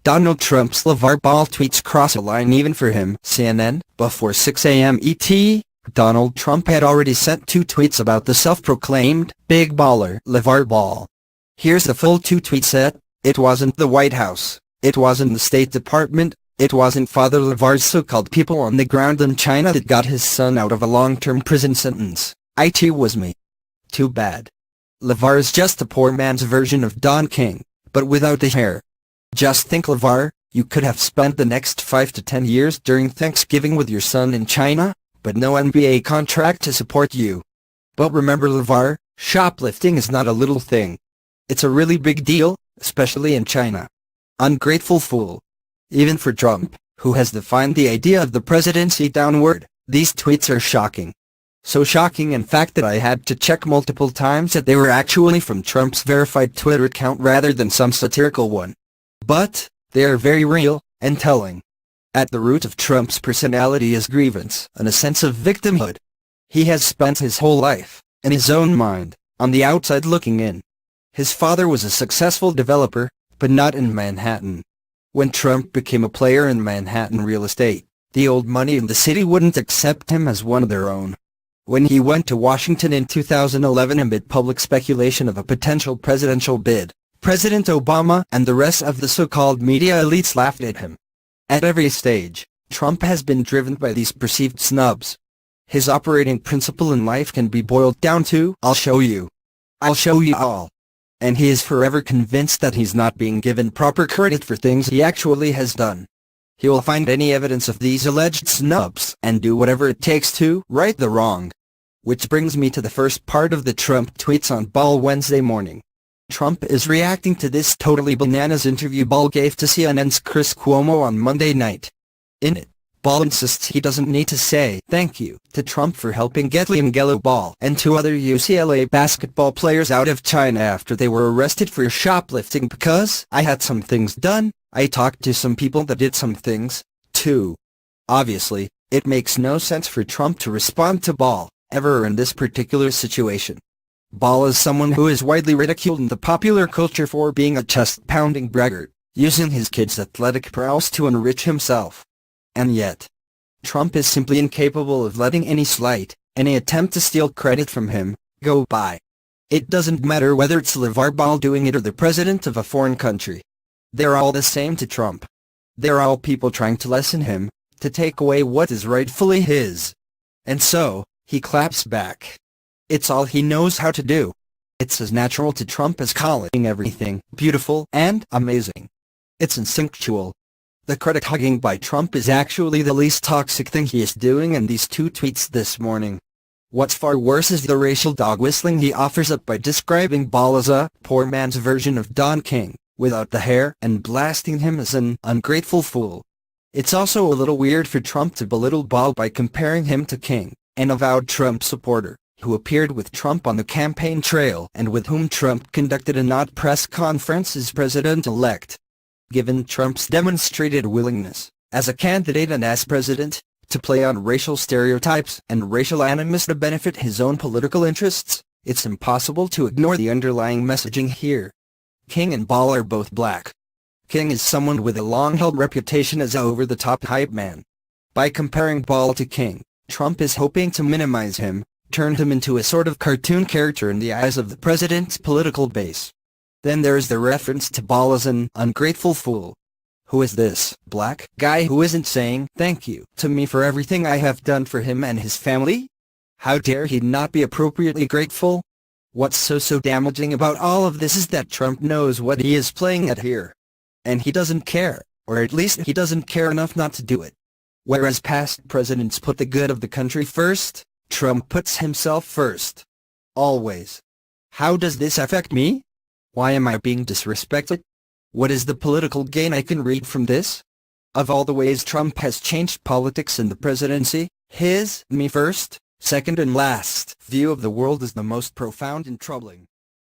Donald Trump's LaVar Ball tweets cross a line even for him. CNN, before 6 a.m. ET, Donald Trump had already sent 2 tweets about the self-proclaimed big baller LaVar Ball. Here's the full 2-tweet set. It wasn't the White House. It wasn't the State Department. It wasn't Father LaVar's so-called people on the ground in China that got his son out of a long-term prison sentence. It was me. Too bad. LaVar is just a poor man's version of Don King, but without the hair. Just think, LaVar, you could have spent the next 5 to 10 years during Thanksgiving with your son in China, but no NBA contract to support you. But remember, LaVar, shoplifting is not a little thing. It's a really big deal, especially in China. Ungrateful fool. Even for Trump, who has defined the idea of the presidency downward, these tweets are shocking. So shocking in fact that I had to check multiple times that they were actually from Trump's verified Twitter account rather than some satirical one. But, they are very real, and telling. At the root of Trump's personality is grievance and a sense of victimhood. He has spent his whole life, in his own mind, on the outside looking in. His father was a successful developer, but not in Manhattan. When Trump became a player in Manhattan real estate, the old money in the city wouldn't accept him as one of their own. When he went to Washington in 2011 amid public speculation of a potential presidential bid, President Obama and the rest of the so-called media elites laughed at him. At every stage, Trump has been driven by these perceived snubs. His operating principle in life can be boiled down to, I'll show you. I'll show you all. And he is forever convinced that he's not being given proper credit for things he actually has done. He will find any evidence of these alleged snubs and do whatever it takes to right the wrong. Which brings me to the first part of the Trump tweets on Ball Wednesday morning. Trump is reacting to this totally bananas interview Ball gave to CNN's Chris Cuomo on Monday night. In it, Ball insists he doesn't need to say thank you to Trump for helping get LaMelo Ball and 2 other UCLA basketball players out of China after they were arrested for shoplifting because I had some things done. I talked to some people that did some things, too. Obviously, it makes no sense for Trump to respond to Ball, ever in this particular situation. Ball is someone who is widely ridiculed in the popular culture for being a chest-pounding braggart, using his kids' athletic prowess to enrich himself. And yet, Trump is simply incapable of letting any slight, any attempt to steal credit from him, go by. It doesn't matter whether it's LaVar Ball doing it or the president of a foreign country. They're all the same to Trump. They're all people trying to lessen him, to take away what is rightfully his. And so, he claps back. It's all he knows how to do. It's as natural to Trump as calling everything beautiful and amazing. It's instinctual. The credit hugging by Trump is actually the least toxic thing he is doing in these 2 tweets this morning. What's far worse is the racial dog whistling he offers up by describing Ball as a poor man's version of Don King, without the hair, and blasting him as an ungrateful fool. It's also a little weird for Trump to belittle Ball by comparing him to King, an avowed Trump supporter, who appeared with Trump on the campaign trail and with whom Trump conducted a not press conference as president-elect. Given Trump's demonstrated willingness, as a candidate and as president, to play on racial stereotypes and racial animus to benefit his own political interests, it's impossible to ignore the underlying messaging here. King and Ball are both black. King is someone with a long-held reputation as an over-the-top hype man. By comparing Ball to King, Trump is hoping to minimize him, turn him into a sort of cartoon character in the eyes of the president's political base. Then there's the reference to Ball as an ungrateful fool. Who is this black guy who isn't saying thank you to me for everything I have done for him and his family? How dare he not be appropriately grateful? What's so damaging about all of this is that Trump knows what he is playing at here. And he doesn't care, or at least he doesn't care enough not to do it. Whereas past presidents put the good of the country first, Trump puts himself first. Always. How does this affect me? Why am I being disrespected? What is the political gain I can read from this? Of all the ways Trump has changed politics in the presidency, his me first, second and last view of the world is the most profound and troubling.